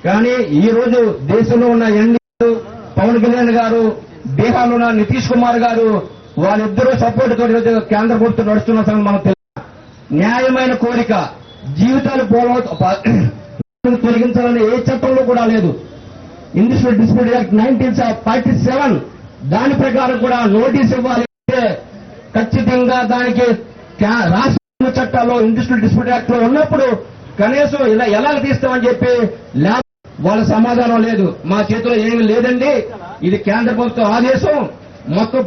కానీ ఈ రోజు దేశంలో ఉన్న ఎన్డీఏ పవన్ కళ్యాణ్ గారు, బీహార్లో ఉన్న నితీష్ కుమార్ గారు వాళ్ళిద్దరూ సపోర్ట్ తో కేంద్ర ప్రభుత్వం నడుస్తున్న సంగతి మనకు తెలుసు. న్యాయమైన కోరిక జీవితాలు తొలగించాలని ఏ చట్టంలో కూడా లేదు. ఇండస్ట్రియల్ డిస్ప్యూట్ యాక్ట్ 1947 దాని ప్రకారం కూడా నోటీస్ ఇవ్వాలి. ఖచ్చితంగా దానికి రాష్ట్ర చట్టాల్లో ఇండస్ట్రియల్ డిస్ప్యూట్ యాక్ట్ లో ఉన్నప్పుడు కనీసం ఇలా ఎలా తీస్తామని చెప్పి వాళ్ళ సమాధానం లేదు. మా చేతిలో ఏమీ లేదండి, ఇది కేంద్ర ప్రభుత్వం ఆదేశం. మొత్తం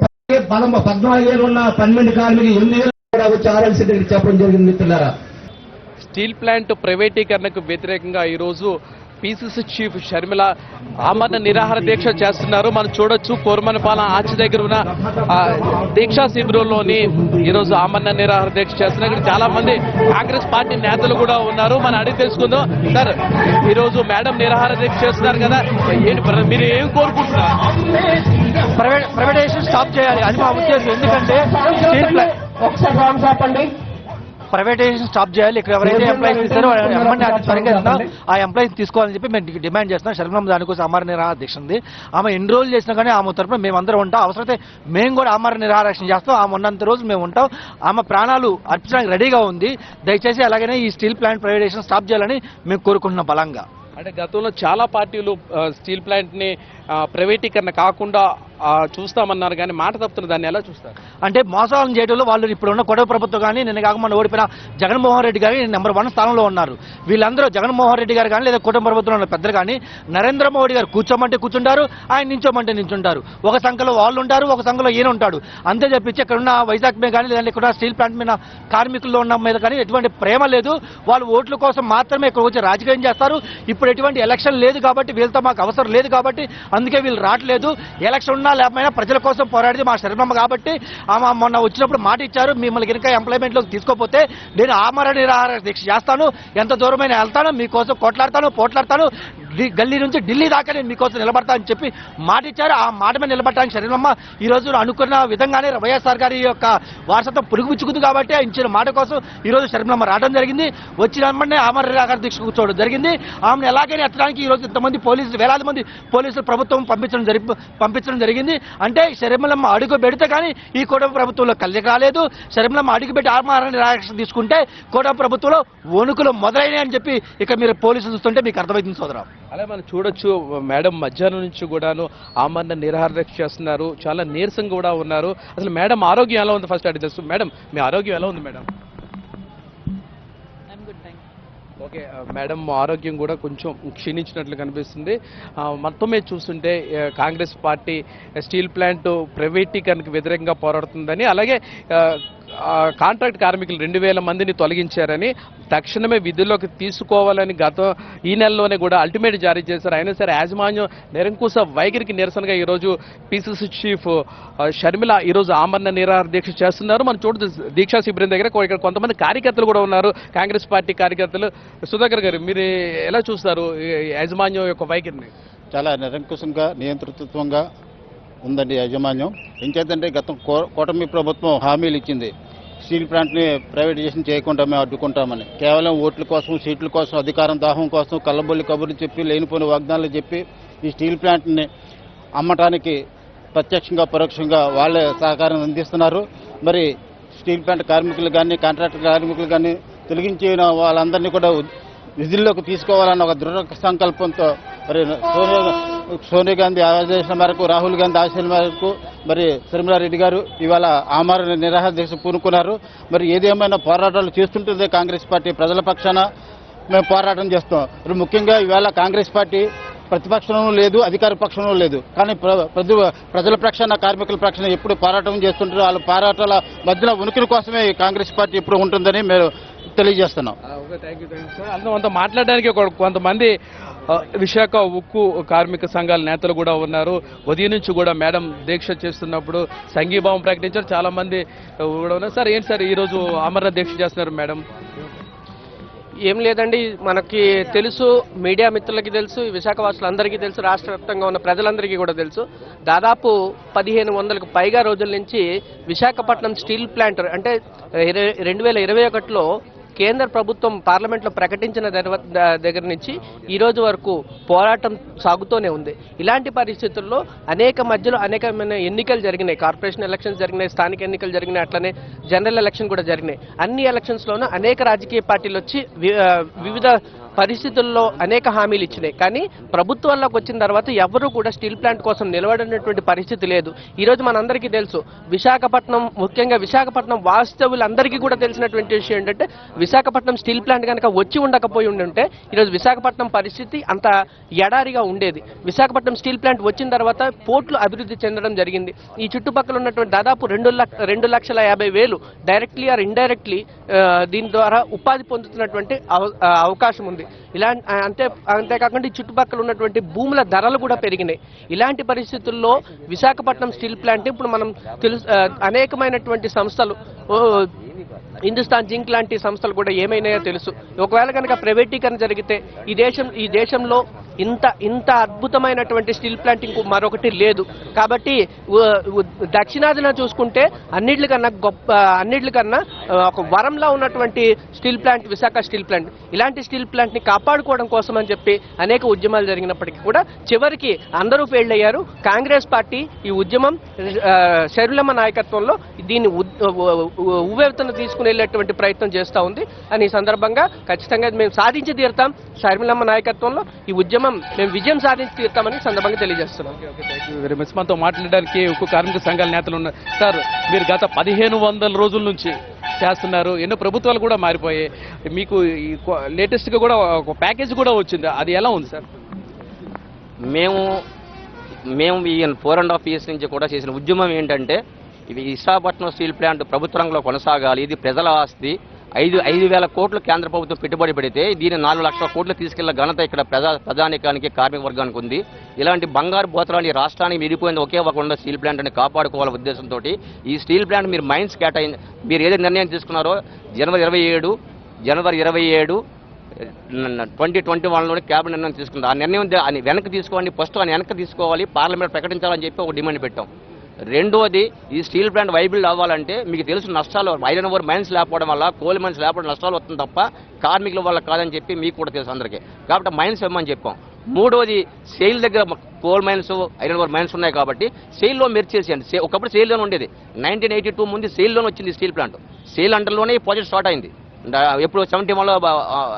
14 ఏళ్ళు ఉన్న 12 కార్మికులు 8 ఏళ్ళు కూడా వచ్చి ఆర్ఎల్సీ దగ్గర చెప్పడం జరిగింది. మిత్రులారా, స్టీల్ ప్లాంట్ ప్రైవేటీకరణకు వ్యతిరేకంగా ఈరోజు పీసీసీ చీఫ్ షర్మిల ఆమరణ నిరాహార దీక్ష చేస్తున్నారు. మనం చూడొచ్చు కోరమనపాలెం ఆర్చి దగ్గర ఉన్న దీక్షా శిబిరంలోని ఈరోజు ఆమరణ నిరాహార దీక్ష చేస్తున్నారు. ఇక్కడ చాలా మంది కాంగ్రెస్ పార్టీ నేతలు కూడా ఉన్నారు. మనం అడిగి తెలుసుకుందాం. సార్, ఈరోజు మేడం నిరాహార దీక్ష చేస్తున్నారు కదా, ఏంటి మీరు ఏం కోరుకుంటున్నారు? ప్రైవేటైజేషన్ స్టాప్ చేయాలి అని మా ఉద్దేశం. ఎందుకంటే ప్రైవేటైజేషన్ స్టాప్ చేయాలి. ఇక్కడ ఎవరైతే ఎంప్లాయీస్ ఇస్తారో ఆ ఎంప్లాయీస్ తీసుకోవాలని చెప్పి మేము డిమాండ్ చేస్తున్నాం. షర్మిలమ్మ దానికోసం ఆమరణ నిరాహార దీక్ష ఉంది. ఆమె ఎన్ని రోజులు చేసినా కానీ ఆమె తరపున మేమందరం ఉంటాం. అవసరమైతే మేము కూడా ఆమరణ నిరాహార దీక్ష చేస్తాం. ఆమె ఉన్నంత రోజులు మేము ఉంటాం. ఆమె ప్రాణాలు అర్పించడానికి రెడీగా ఉంది. దయచేసి అలాగనే ఈ స్టీల్ ప్లాంట్ ప్రైవేటైజేషన్ స్టాప్ చేయాలని మేము కోరుకుంటున్నాం బలంగా. అంటే గతంలో చాలా పార్టీలు స్టీల్ ప్లాంట్ని ప్రైవేటీకరణ కాకుండా చూస్తామన్నారు, కానీ మాట తప్పుతున్న దాన్ని ఎలా చూస్తారు? అంటే మోసాలను చేయడంలో వాళ్ళు ఇప్పుడున్న కొడవ ప్రభుత్వం కానీ నిన్న కాక మన ఓడిపోయిన జగన్మోహన్ రెడ్డి గారు నెంబర్ 1 స్థానంలో ఉన్నారు. వీళ్ళందరూ జగన్మోహన్ రెడ్డి గారు కానీ లేదా కుటుంబ ప్రభుత్వంలో ఉన్న పెద్దలు కానీ నరేంద్ర మోడీ గారు కూర్చోమంటే కూర్చుంటారు, ఆయన నించోమంటే నించుంటారు. ఒక సంఖ్యలో వాళ్ళు ఉంటారు, ఒక సంఖ్యలో ఈయన ఉంటాడు. అంతే చెప్పించి ఇక్కడ ఉన్న వైజాగ్ మీద కానీ లేదంటే ఇక్కడ స్టీల్ ప్లాంట్ మీద కార్మికుల్లో ఉన్న మీద కానీ ఎటువంటి ప్రేమ లేదు. వాళ్ళు ఓట్ల కోసం మాత్రమే ఇక్కడ వచ్చి రాజకీయం చేస్తారు. ఇప్పుడు ఎటువంటి ఎలక్షన్ లేదు కాబట్టి వీళ్ళతో మాకు అవసరం లేదు కాబట్టి అందుకే వీళ్ళు రావట్లేదు. ఎలక్షన్ ఉన్నా లేకపోయినా ప్రజల కోసం పోరాడితే మా శర్మమ్మ కాబట్టి ఆమె మొన్న వచ్చినప్పుడు మాట ఇచ్చారు, మిమ్మల్ని కనుక ఎంప్లాయ్మెంట్లోకి తీసుకోకపోతే నేను ఆమరణ నిరాహార దీక్ష చేస్తాను, ఎంత దూరమైనా వెళ్తాను, మీకోసం పోట్లాడతాను, గల్లీ నుంచి ఢిల్లీ దాకా నేను మీకోసం నిలబడతా అని చెప్పి మాట ఇచ్చారు. ఆ మాట మీద నిలబడటానికి శర్మమ్మ ఈ రోజు అనుకున్న విధంగానే వైఎస్ఆర్ గారి యొక్క వారసత్వం పురుగుపుచ్చుకుంది కాబట్టి ఇచ్చిన మాట కోసం ఈ రోజు శర్మమ్మ రావడం జరిగింది. వచ్చిన ఆమరణ నిరాహార దీక్ష కూర్చోవడం జరిగింది. ఆమెను ఎలాగైనా ఎత్తడానికి ఈ రోజు ఇంతమంది పోలీసులు, వేలాది మంది పోలీసులు ప్రభుత్వం పంపించడం జరిగింది. అంటే శర్మలమ్మ అడుగు పెడితే కానీ ఈ కూటమి ప్రభుత్వంలో కలిసి రాలేదు. శర్మలమ్మ అడుగు పెట్టి ఆమరణ నిరాహార తీసుకుంటే కూటమి ప్రభుత్వంలో వణుకులు మొదలైనాయి అని చెప్పి ఇక మీరు పోలీసులు చూస్తుంటే మీకు అర్థమవుతుంది సోదరా. అలా మనం చూడొచ్చు, మేడం మధ్యాహ్నం నుంచి కూడాను ఆమరణ నిరాహార దీక్ష చేస్తున్నారు. చాలా నీరసంగా కూడా ఉన్నారు. అసలు మేడం ఆరోగ్యం ఎలా ఉంది ఫస్ట్ అడిగి తెలుసు. మేడం, మీ ఆరోగ్యం ఎలా ఉంది మేడం? ఓకే మేడం, ఆరోగ్యం కూడా కొంచెం క్షీణించినట్లు కనిపిస్తుంది. మొత్తం మీద చూస్తుంటే కాంగ్రెస్ పార్టీ స్టీల్ ప్లాంట్ ప్రైవేటీకరణకు వ్యతిరేకంగా పోరాడుతుందని, అలాగే కాంట్రాక్ట్ కార్మికులు 2000 మందిని తొలగించారని తక్షణమే విధుల్లోకి తీసుకోవాలని ఈ నెలలోనే కూడా అల్టిమేట్ జారీ చేశారు. అయినా సరే యాజమాన్యం నిరంకుశ వైఖరికి నిరసనగా ఈరోజు పీసీసీ చీఫ్ షర్మిల ఈరోజు ఆమరణ నిరాహార దీక్ష చేస్తున్నారు. మనం చూడదు దీక్షా శిబిరం దగ్గర ఇక్కడ కొంతమంది కార్యకర్తలు కూడా ఉన్నారు, కాంగ్రెస్ పార్టీ కార్యకర్తలు. సుధాకర్ గారు, మీరు ఎలా చూస్తారు యాజమాన్యం యొక్క వైఖరిని? చాలా నిరంకుశంగా, నియంతృత్వంగా ఉందండి యాజమాన్యం. ఇంకేంటంటే గతం కూటమి ప్రభుత్వం హామీలు ఇచ్చింది, స్టీల్ ప్లాంట్ని ప్రైవేటైజేషన్ చేయకుండా మేము అడ్డుకుంటామని. కేవలం ఓట్ల కోసం, సీట్ల కోసం, అధికారం దాహం కోసం కళ్ళబొల్లి కబుర్లు చెప్పి, లేనిపోయిన వాగ్దానాలు చెప్పి ఈ స్టీల్ ప్లాంట్ని అమ్మటానికి ప్రత్యక్షంగా పరోక్షంగా వాళ్ళే సహకారం అందిస్తున్నారు. మరి స్టీల్ ప్లాంట్ కార్మికులు కానీ, కాంట్రాక్టర్ కార్మికులు కానీ తొలగించిన వాళ్ళందరినీ కూడా విధుల్లోకి తీసుకోవాలన్న ఒక దృఢ సంకల్పంతో మరి సోనియా గాంధీ ఆదేశాల మేరకు, రాహుల్ గాంధీ ఆదేశాల మేరకు మరి శర్మిలారెడ్డి గారు ఇవాళ ఆమరణ నిరాహార దీక్ష పూనుకున్నారు. మరి ఏదేమైనా పోరాటాలు చేస్తుంటుందే కాంగ్రెస్ పార్టీ. ప్రజల పక్షాన మేము పోరాటం చేస్తాం. మరి ముఖ్యంగా ఇవాళ కాంగ్రెస్ పార్టీ ప్రతిపక్షంలో లేదు, అధికార పక్షంలో లేదు, కానీ ప్రజల పక్షాన, కార్మికుల పక్షాన ఎప్పుడు పోరాటం చేస్తుంటారు. వాళ్ళ పోరాటాల మధ్యన ఉనికిని కోసమే కాంగ్రెస్ పార్టీ ఎప్పుడు ఉంటుందని మేము తెలియజేస్తున్నాం. అంత మాట్లాడడానికి కొంతమంది విశాఖ ఉక్కు కార్మిక సంఘాల నేతలు కూడా ఉన్నారు. ఉదయం నుంచి కూడా మేడం దీక్ష చేస్తున్నప్పుడు సంఘీభావం ప్రకటించారు. చాలా మంది కూడా ఉన్నారు. సార్, ఏంటి సార్ ఈరోజు ఆమరణ దీక్ష చేస్తున్నారు మేడం? ఏం లేదండి, మనకి తెలుసు, మీడియా మిత్రులకి తెలుసు, విశాఖవాసులందరికీ తెలుసు, రాష్ట్ర వ్యాప్తంగా ఉన్న ప్రజలందరికీ కూడా తెలుసు. దాదాపు 1500కు పైగా రోజుల నుంచి విశాఖపట్నం స్టీల్ ప్లాంట్ అంటే 2021లో కేంద్ర ప్రభుత్వం పార్లమెంట్లో ప్రకటించిన దగ్గర నుంచి ఈ రోజు వరకు పోరాటం సాగుతూనే ఉంది. ఇలాంటి పరిస్థితుల్లో అనేకమైన ఎన్నికలు జరిగినాయి, కార్పొరేషన్ ఎలక్షన్స్ జరిగినాయి, స్థానిక ఎన్నికలు జరిగినాయి, అట్లనే జనరల్ ఎలక్షన్ కూడా జరిగినాయి. అన్ని ఎలక్షన్స్లోనూ అనేక రాజకీయ పార్టీలు వచ్చి వివిధ పరిస్థితుల్లో అనేక హామీలు ఇచ్చినాయి. కానీ ప్రభుత్వంలోకి వచ్చిన తర్వాత ఎవరూ కూడా స్టీల్ ప్లాంట్ కోసం నిలబడినటువంటి పరిస్థితి లేదు. ఈరోజు మనందరికీ తెలుసు, ముఖ్యంగా విశాఖపట్నం వాస్తవులందరికీ కూడా తెలిసినటువంటి విషయం ఏంటంటే, విశాఖపట్నం స్టీల్ ప్లాంట్ కనుక వచ్చి ఉండకపోయి ఉంటే ఈరోజు విశాఖపట్నం పరిస్థితి అంత ఎడారిగా ఉండేది. విశాఖపట్నం స్టీల్ ప్లాంట్ వచ్చిన తర్వాత పోర్టులు అభివృద్ధి చెందడం జరిగింది. ఈ చుట్టుపక్కల ఉన్నటువంటి దాదాపు 2,50,000 డైరెక్ట్లీ ఆర్ ఇండైరెక్ట్లీ దీని ద్వారా ఉపాధి పొందుతున్నటువంటి అవకాశం ఉంది. అంతేకాకుండా ఈ చుట్టుపక్కల ఉన్నటువంటి భూముల ధరలు కూడా పెరిగినాయి. ఇలాంటి పరిస్థితుల్లో విశాఖపట్నం స్టీల్ ప్లాంట్ ఇప్పుడు మనం అనేకమైనటువంటి సంస్థలు, హిందుస్థాన్ జింక్ లాంటి సంస్థలు కూడా ఏమైనాయో తెలుసు. ఒకవేళ కనుక ప్రైవేటీకరణ జరిగితే ఈ దేశంలో ఇంత అద్భుతమైనటువంటి స్టీల్ ప్లాంట్ ఇంకో మరొకటి లేదు. కాబట్టి దక్షిణాదిన చూసుకుంటే అన్నిటికన్నా ఒక వరంలా ఉన్నటువంటి steel plant Visakha steel plant. ఇలాంటి స్టీల్ ప్లాంట్ ని కాపాడుకోవడం కోసం అని చెప్పి అనేక ఉద్యమాలు జరిగినప్పటికీ కూడా చివరికి అందరూ ఫెయిల్ అయ్యారు. కాంగ్రెస్ పార్టీ ఈ ఉద్యమం షర్మిలమ్మ నాయకత్వంలో దీన్ని ఉవ్వెత్తున తీసుకుని వెళ్ళేటువంటి ప్రయత్నం చేస్తూ ఉంది అని ఈ సందర్భంగా ఖచ్చితంగా మేము సాధించి తీరుతాం. షర్మిలమ్మ నాయకత్వంలో ఈ ఉద్యమం మేము విజయం సాధించి తీరుతామని సందర్భంగా తెలియజేస్తున్నాం. మనతో మాట్లాడడానికి ఉక్కు కార్మిక సంఘాల నేతలు ఉన్నారు. సార్, మీరు గత 1500 రోజుల నుంచి చేస్తున్నారు, ఎన్నో ప్రభుత్వాలు కూడా మారిపోయాయి, మీకు లేటెస్ట్గా కూడా ఒక ప్యాకేజ్ కూడా వచ్చింది, అది ఎలా ఉంది సార్? మేము ఈ 4.5 years నుంచి కూడా చేసిన ఉద్యమం ఏంటంటే, ఇది విశాఖపట్నం స్టీల్ ప్లాంట్ ప్రభుత్వ రంగంలో కొనసాగాలి. ఇది ప్రజల ఆస్తి. 5,000 కోట్లు కేంద్ర ప్రభుత్వం పెట్టుబడి పెడితే దీన్ని 4 లక్షల కోట్లు తీసుకెళ్లే ఘనత ఇక్కడ ప్రజానికానికి, కార్మిక వర్గానికి ఉంది. ఇలాంటి బంగారు బోతరాన్ని రాష్ట్రానికి మిగిలిపోయింది ఒకే ఒక స్టీల్ ప్లాంట్ అని కాపాడుకోవాలనే ఉద్దేశంతో ఈ స్టీల్ ప్లాంట్ మీరు మైన్స్ మీరు ఏదైతే నిర్ణయం తీసుకున్నారో జనవరి 27 2021లోనే క్యాబినెట్ నిర్ణయం తీసుకుంది. ఆ నిర్ణయం వెనక్కి తీసుకోవాలి, ఫస్ట్ ఆయన వెనక్కి తీసుకోవాలి, పార్లమెంట్ ప్రకటించాలని చెప్పి ఒక డిమాండ్ పెట్టాం. రెండోది, ఈ స్టీల్ ప్లాంట్ వైబిల్ అవ్వాలంటే మీకు తెలుసు నష్టాలు, ఐరన్ ఓర్ మైన్స్ లేకపోవడం వల్ల, కోల్ మైన్స్ లేకపోవడం నష్టాలు వస్తుంది తప్ప కార్మికుల వల్ల కాదని చెప్పి మీకు కూడా తెలుసు అందరికీ. కాబట్టి మైన్స్ ఇవ్వమని చెప్పాం. మూడోది, సెయిల్ దగ్గర coal mines, iron ore mines ఉన్నాయి కాబట్టి సెయిల్లో మెర్చేసేయండి. ఒకప్పుడు సెయిల్లోనే ఉండేది. 1982 ముందు సెయిల్లోనే వచ్చింది స్టీల్ ప్లాంట్. సెయిల్ అండర్లోనే ఈ ప్రాజెక్ట్ స్టార్ట్ అయింది. ఎప్పుడు 71లో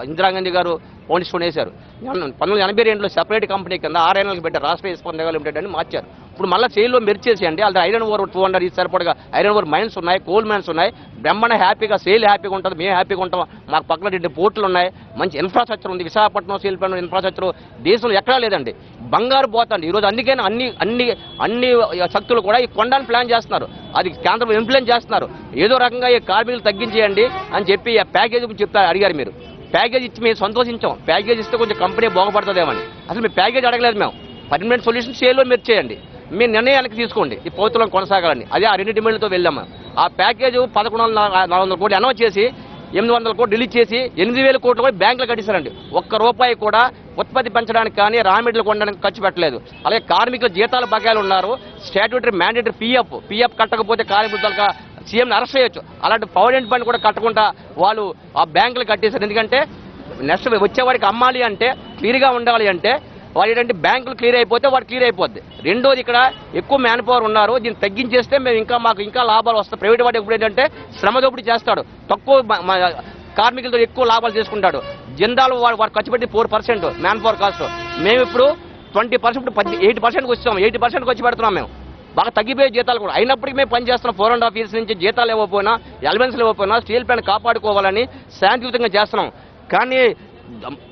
ఇందిరాగాంధీ గారు ఫౌండేషన్ వేశారు. 1982లో సెపరేట్ కంపెనీ కింద RINLకి పెట్టారు, రాష్ట్రీయ ఇస్పాత్ నిగమ్ లిమిటెడ్ అని మార్చారు. ఇప్పుడు మళ్ళీ సెయిల్లో మెర్చేసేయండి. అది ఐరన్ ఓర్ 200 సరిపడగా ఐరన్ ఓర్ మైన్స్ ఉన్నాయి, కోల్ మైన్స్ ఉన్నాయి. బ్రహ్మణ హ్యాపీగా, సెయిల్ హ్యాపీగా ఉంటుంది, మేము హ్యాపీగా ఉంటాం. మాకు పక్కన 2 పోర్టులు ఉన్నాయి, మంచి ఇన్ఫ్రాస్ట్రక్చర్ ఉంది. విశాఖపట్నం స్టీల్ ప్లాంట్ ఇన్ఫ్రాస్ట్రక్చర్ దేశంలో ఎక్కడా లేదండి. బంగారు పోతండి ఈరోజు. అందుకే అన్ని శక్తులు కూడా ఈ కొండను ప్లాన్ చేస్తున్నారు, అది కేంద్రం ఇన్ఫ్లుయెన్స్ చేస్తున్నారు. ఏదో రకంగా ఈ కార్మికులు తగ్గించేయండి అని చెప్పి ఆ ప్యాకేజ్ చెప్తారు. అడిగారు మీరు, ప్యాకేజ్ ఇచ్చి మేము సంతోషించాం. ప్యాకేజ్ ఇస్తే కొంచెం కంపెనీ బాగుపడుతుందేమని. అసలు మీ ప్యాకేజ్ అడగలేదు మేము. పర్మనెంట్ సొల్యూషన్ సేల్లో మీరు చేయండి, మీ నిర్ణయానికి తీసుకోండి, ఈ ప్రభుత్వం కొనసాగాలని. అదే ఆ 2 డిమాండ్లతో వెళ్ళాము. ఆ ప్యాకేజ్ 11,400 కోట్లు అనౌన్స్ చేసి 800 కోట్లు రిలీజ్ చేసి 8,000 కోట్లు కూడా బ్యాంకులు కట్టిస్తారండి. ఒక్క రూపాయి కూడా ఉత్పత్తి పెంచడానికి కానీ రా మెటీరియల్ కొనడానికి ఖర్చు పెట్టలేదు. అలాగే కార్మికుల జీతాల బకాయిలు ఉన్నారు. స్టాట్యూటరీ మ్యాండేటరీ పిఎఫ్ కట్టకపోతే కార్మికులకు సీఎంని అరెస్ట్ చేయొచ్చు. అలాంటి పవర్నెంట్ పని కూడా కట్టకుండా వాళ్ళు ఆ బ్యాంకులు కట్టేశారు. ఎందుకంటే నెక్స్ట్ వచ్చేవాడికి అమ్మాలి అంటే, క్లియర్గా ఉండాలి అంటే వాడు ఏంటంటే బ్యాంకులు క్లియర్ అయిపోతే వాడు క్లియర్ అయిపోద్ది. రెండోది, ఇక్కడ ఎక్కువ మ్యాన్ పవర్ ఉన్నారు, దీన్ని తగ్గించేస్తే మేము మాకు ఇంకా లాభాలు వస్తాయి. ప్రైవేట్ వాడు ఎప్పుడు ఏంటంటే శ్రమ దోపిడీ చేస్తాడు, తక్కువ కార్మికులతో ఎక్కువ లాభాలు చేసుకుంటాడు. జిందాల్ వాడు ఖర్చు పెట్టి 4% మ్యాన్ పవర్ కాస్ట్. మేము ఇప్పుడు 20%, 8%కి వచ్చాము. 80%కి వచ్చి పెడుతున్నాం. మేము బాగా తగ్గిపోయే జీతాలు కూడా అయినప్పటికీ మేము పనిచేస్తున్నాం. 4.5 years నుంచి జీతాలు ఇవ్వకపోయినా, అలవెన్స్లు ఇవ్వకపోయినా స్టీల్ ప్లాంట్ కాపాడుకోవాలని శాంతియుతంగా చేస్తున్నాం. కానీ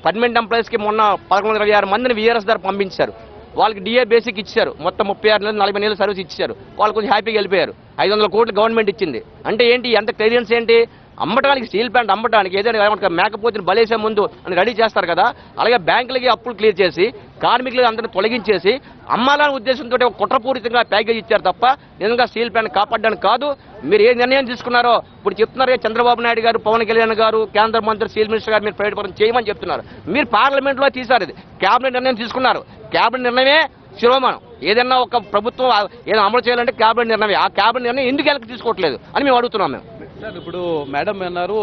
పర్మనెంట్ ఎంప్లాయీస్కి మొన్న 1126 మందిని VRS ద్వారా పంపించారు. వాళ్ళకి DA బేసిక్ ఇచ్చారు. మొత్తం 36 నెలలు 40 నెలలు సర్వీస్ ఇచ్చారు. వాళ్ళు కొంచెం హ్యాపీగా వెళ్ళిపోయారు. 500 కోట్లు గవర్నమెంట్ ఇచ్చింది. అంటే ఏంటి, ఎంత క్లియరెన్స్ ఏంటి? అమ్మటానికి, స్టీల్ ప్లాంట్ అమ్మటానికి ఏదైనా మేకపోతే బలేసే ముందు అని రెడీ చేస్తారు కదా, అలాగే బ్యాంకులకి అప్పులు క్లియర్ చేసి కార్మికులు అందరినీ తొలగించేసి అమ్మాలనే ఉద్దేశంతో ఒక కుట్రపూరితంగా ప్యాకేజ్ ఇచ్చారు తప్ప నిజంగా స్టీల్ ప్లాంట్ కాపాడడానికి కాదు. మీరు ఏ నిర్ణయం తీసుకున్నారో ఇప్పుడు చెప్తున్నారు. చంద్రబాబు నాయుడు గారు, పవన్ కళ్యాణ్ గారు, కేంద్ర మంత్రి స్టీల్ మినిస్టర్ గారు మీరు ప్రైవేట్ పరం చేయమని చెప్తున్నారు. మీరు పార్లమెంట్లో తీశారు, ఇది క్యాబినెట్ నిర్ణయం తీసుకున్నారు. క్యాబినెట్ నిర్ణయమే శిరోమానం. ఏదైనా ఒక ప్రభుత్వం ఏదైనా అమలు చేయాలంటే క్యాబినెట్ నిర్ణయమే. ఆ క్యాబినెట్ నిర్ణయం ఎందుకు వెనక్కి తీసుకోవట్లేదు అని మేము అడుగుతున్నాం. మేము సార్ ఇప్పుడు మేడం అన్నారు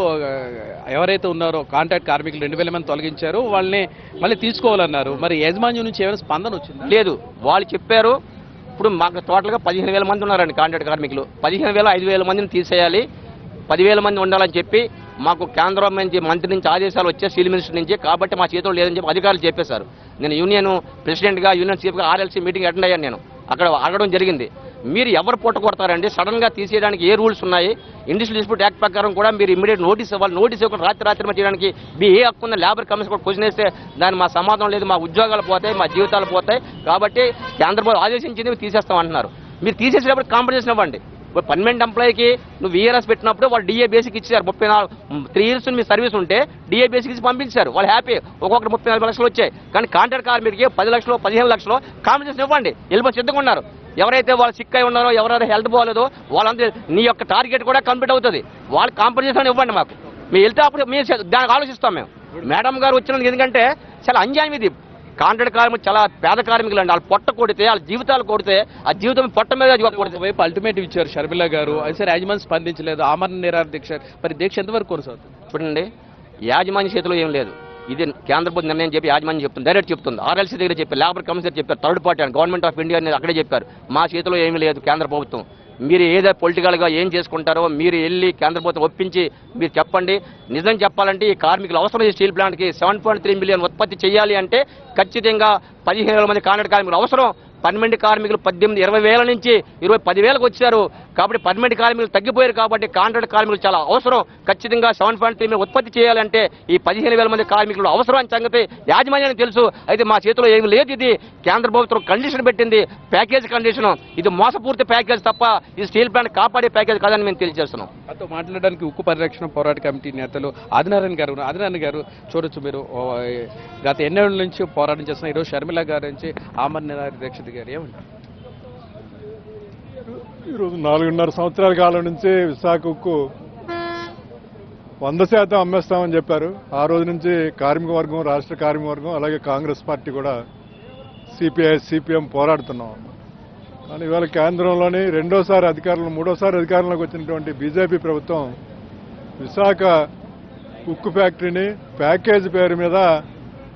ఎవరైతే ఉన్నారో కాంట్రాక్ట్ కార్మికులు 2000 మంది తొలగించారు, వాళ్ళని మళ్ళీ తీసుకోవాలన్నారు. మరి యాజమాన్యం నుంచి ఏమైనా స్పందన వచ్చింది? లేదు, వాళ్ళు చెప్పారు. ఇప్పుడు మాకు టోటల్గా 15,000 మంది ఉన్నారండి కాంట్రాక్ట్ కార్మికులు. 15,000 5,000 మందిని తీసేయాలి, 10,000 మంది ఉండాలని చెప్పి మాకు కేంద్రం నుంచి మంత్రి నుంచి ఆదేశాలు వచ్చే స్టీల్ మినిస్టర్ నుంచి. కాబట్టి మా చేతిలో లేదని చెప్పి అధికారులు చెప్పేశారు. నేను యూనియన్ ప్రెసిడెంట్గా, యూనియన్ చీఫ్గా ఆర్ఎల్సీ మీటింగ్ అటెండ్ అయ్యాను. నేను అక్కడ అడగడం జరిగింది, మీరు ఎవరు పూట కొడతారండి? సడన్గా తీసేయడానికి ఏ రూల్స్ ఉన్నాయి? ఇండస్ట్రియల్ డిస్ప్యూట్ యాక్ట్ ప్రకారం కూడా మీరు ఇమీడియట్ నోటీస్ ఇవ్వాలి. నోటీస్ ఇవ్వకుండా రాత్రి చేయడానికి మీ ఏ హక్కు ఉన్న లేబర్ కమిషన్ కూడా క్వశ్చన్ వేస్తే దాని మా సమాధానం లేదు, మా ఉద్యోగాలు పోతాయి, మా జీవితాలు పోతాయి. కాబట్టి కేంద్ర ప్రభుత్వం ఆదేశించింది మీరు తీసేస్తాం అంటున్నారు. మీరు తీసేసేటప్పుడు కాంపెన్సేషన్ ఇవ్వండి. ఇప్పుడు పర్మనెంట్ ఎంప్లాయీకి నువ్వు VRS పెట్టినప్పుడు వాళ్ళు DA బేసిక్ ఇచ్చారు. 3 years మీ సర్వీస్ ఉంటే DA బేసిక్ ఇచ్చి పంపించారు. వాళ్ళు హ్యాపీ, ఒక్కొక్కటి 34 లక్షలు వచ్చాయి. కానీ కాంట్రాక్ట్ కార్మికుడికి 10 లక్షలు 15 లక్షలు కాంపెన్సేషన్ ఇవ్వండి. వెళ్ళిపోయి సిద్ధంగా ఉన్నారు. ఎవరైతే వాళ్ళు సిక్ అయి ఉన్నారో, ఎవరైతే హెల్త్ బాగోలేదో వాళ్ళందరూ నీ యొక్క టార్గెట్ కూడా కంప్లీట్ అవుతుంది. వాళ్ళకి కాంపెన్సేషన్ ఇవ్వండి. మాకు మీరు వెళ్తే అప్పుడు మేము దానికి ఆలోచిస్తాం. మేము మేడం గారు వచ్చినందుకు, ఎందుకంటే చాలా అన్యాయం ఇది. కాంట్రాక్ట్ కార్మికులు చాలా పేద కార్మికులు అండి. వాళ్ళు పొట్ట కొడితే, వాళ్ళ జీవితాలు కొడితే, ఆ జీవితం పొట్ట మీద కొడితే. వైపు అల్టిమేటివ్ ఇచ్చారు షర్మిల గారు, అయితే యాజమాన్యం స్పందించలేదు. ఆమరణ నిరాహార దీక్ష, మరి దీక్ష ఎంతవరకు కొనసాగుతుంది? చూడండి, యాజమాన్య చేతిలో ఏం లేదు. ఇది కేంద్ర ప్రభుత్వం నిర్ణయం చెప్పి యాజమాన్యం చెప్తుంది, డైరెక్ట్ చెప్తుంది. RLC దగ్గర చెప్పారు, లేబర్ కమిషనర్ చెప్పారు, థర్డ్ పార్టీ అని గవర్నమెంట్ ఆఫ్ ఇండియా అనేది అక్కడే చెప్పారు. మా చేతిలో ఏమీ లేదు. కేంద్ర ప్రభుత్వం మీరు ఏదో పొలిటికల్గా ఏం చేసుకుంటారో మీరు వెళ్ళి కేంద్ర ప్రభుత్వం ఒప్పించి మీరు చెప్పండి. నిజం చెప్పాలంటే ఈ కార్మికులు అవసరం. ఈ స్టీల్ ప్లాంట్కి 7.3 మిలియన్ ఉత్పత్తి చేయాలి అంటే ఖచ్చితంగా 15,000 మంది కాంట్రాక్ట్ కార్మికులు అవసరం. పర్మనెంట్ కార్మికులు 18-20 వేల నుంచి 10,000కు వచ్చారు. కాబట్టి పర్మనెంట్ కార్మికులు తగ్గిపోయారు. కాబట్టి కాంట్రాక్ట్ కార్మికులు చాలా అవసరం. ఖచ్చితంగా 7.3 మిలియన్ ఉత్పత్తి చేయాలంటే ఈ 15,000 మంది కార్మికులు అవసరం అని సంగతి యాజమాన్యానికి తెలుసు. అయితే మా చేతిలో ఏమి లేదు. ఇది కేంద్ర ప్రభుత్వం కండిషన్ పెట్టింది, ప్యాకేజ్ కండిషన్. ఇది మోసపూర్తి ప్యాకేజ్ తప్ప ఈ స్టీల్ ప్లాంట్ కాపాడే ప్యాకేజ్ కాదని మేము తెలియజేస్తున్నాం. నాతో మాట్లాడడానికి ఉక్కు పరిరక్షణ పోరాట కమిటీ నేతలు ఆదినారాయణ గారు చూడొచ్చు. మీరు గత ఎన్నేళ్ల నుంచి పోరాటం చేస్తున్న ఈరోజు షర్మిల గారి నుంచి ఆమరణ నిరాహార దీక్ష దిగారు, ఏమంటారు? ఈరోజు 4.5 సంవత్సరాల కాలం నుంచి విశాఖ ఉక్కు 100% అమ్మేస్తామని చెప్పారు. ఆ రోజు నుంచి కార్మిక వర్గం, రాష్ట్ర కార్మిక వర్గం, అలాగే కాంగ్రెస్ పార్టీ కూడా CPI CPM పోరాడుతున్నాం. కానీ ఇవాళ కేంద్రంలోని మూడోసారి అధికారంలోకి వచ్చినటువంటి బీజేపీ ప్రభుత్వం విశాఖ ఉక్కు ఫ్యాక్టరీని ప్యాకేజ్ పేరు మీద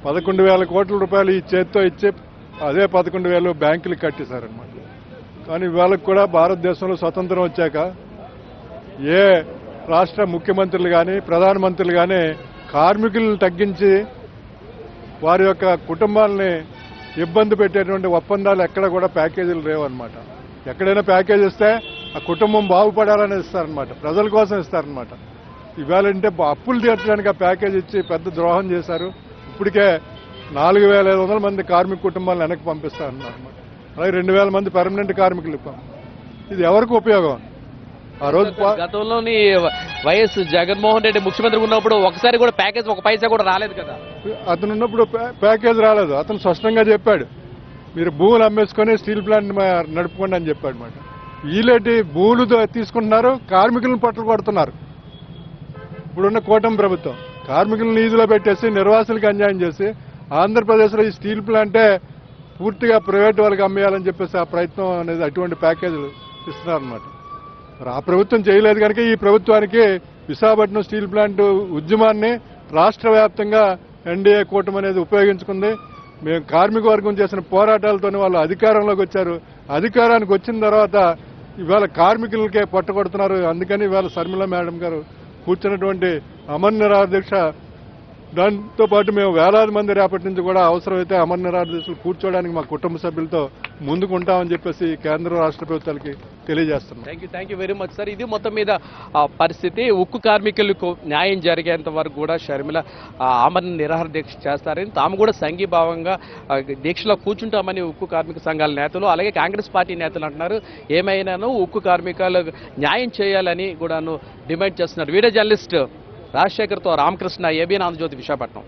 11,000 కోట్ల రూపాయలు ఈ చేత్తో ఇచ్చి అదే 11,000 బ్యాంకులు కట్టేశారనమాట. కానీ ఇవాళకు కూడా భారతదేశంలో స్వతంత్రం వచ్చాక ఏ రాష్ట్ర ముఖ్యమంత్రులు కానీ ప్రధానమంత్రులు కానీ కార్మికులను తగ్గించి వారి యొక్క కుటుంబాలని ఇబ్బంది పెట్టేటువంటి ఒప్పందాలు ఎక్కడ కూడా ప్యాకేజీలు లేవన్నమాట. ఎక్కడైనా ప్యాకేజ్ ఇస్తే ఆ కుటుంబం బాగుపడాలని ఇస్తారనమాట, ప్రజల కోసం ఇస్తారనమాట. ఇవాళంటే అప్పులు తీర్చడానికి ఆ ప్యాకేజ్ ఇచ్చి పెద్ద ద్రోహం చేశారు. ఇప్పటికే 4,500 మంది కార్మిక కుటుంబాలను వెనక్కి పంపిస్తారన్నారు అనమాట. అలాగే 2,000 మంది పర్మనెంట్ కార్మికులు. ఇది ఎవరికి ఉపయోగం? ఆ రోజు గతంలోని వైఎస్ జగన్మోహన్ రెడ్డి ముఖ్యమంత్రి ఉన్నప్పుడు ఒకసారి కూడా ప్యాకేజ్ ఒక పైసా కూడా రాలేదు కదా. అతను ఉన్నప్పుడు ప్యాకేజ్ రాలేదు. అతను స్పష్టంగా చెప్పాడు, మీరు భూములు అమ్మేసుకొని స్టీల్ ప్లాంట్ నడుపుకోండి అని చెప్పాడు అనమాట. వీళ్ళేంటి భూములు తీసుకుంటున్నారు, కార్మికులను పట్టుకు కొడుతున్నారు. ఇప్పుడున్న కూటమి ప్రభుత్వం కార్మికులను ఈదులో పెట్టేసి నిర్వాసులకు అన్యాయం చేసి ఆంధ్రప్రదేశ్లో ఈ స్టీల్ ప్లాంటే పూర్తిగా ప్రైవేట్ వాళ్ళకి అమ్మేయాలని చెప్పేసి ఆ ప్రయత్నం అనేది అటువంటి ప్యాకేజీలు ఇస్తున్నారనమాట. మరి ఆ ప్రభుత్వం చేయలేదు కనుక ఈ ప్రభుత్వానికి విశాఖపట్నం స్టీల్ ప్లాంట్ ఉద్యమాన్ని రాష్ట్ర వ్యాప్తంగా NDA కూటమి అనేది ఉపయోగించుకుంది. మేము కార్మిక వర్గం చేసిన పోరాటాలతోనే వాళ్ళు అధికారంలోకి వచ్చారు. అధికారానికి వచ్చిన తర్వాత ఇవాళ కార్మికులకే పట్టుకొడుతున్నారు. అందుకని ఇవాళ షర్మిల మేడం గారు కూర్చున్నటువంటి అమరణ నిరాహార దీక్ష, దాంతో పాటు మేము వేలాది మంది రేపటి నుంచి కూడా అవసరమైతే అమరణ నిరాహార దీక్షలు కూర్చోవడానికి మా కుటుంబ సభ్యులతో ముందుకుంటామని చెప్పేసి కేంద్ర రాష్ట్ర ప్రభుత్వాలకి తెలియజేస్తున్నాం. Thank you very much sir. ఇది మొత్తం మీద పరిస్థితి. ఉక్కు కార్మికులకు న్యాయం జరిగేంత వరకు కూడా షర్మిల ఆమరణ నిరాహార దీక్ష చేస్తారని, తాము కూడా సంఘీభావంగా దీక్షలో కూర్చుంటామని ఉక్కు కార్మిక సంఘాల నేతలు అలాగే కాంగ్రెస్ పార్టీ నేతలు అంటున్నారు. ఏమైనాను ఉక్కు కార్మికులకు న్యాయం చేయాలని కూడాను డిమాండ్ చేస్తున్నారు. వీడియో జర్నలిస్ట్ రాజశేఖర్తో రామకృష్ణ, ABN ఆంధ్రజ్యోతి, విశాఖపట్నం.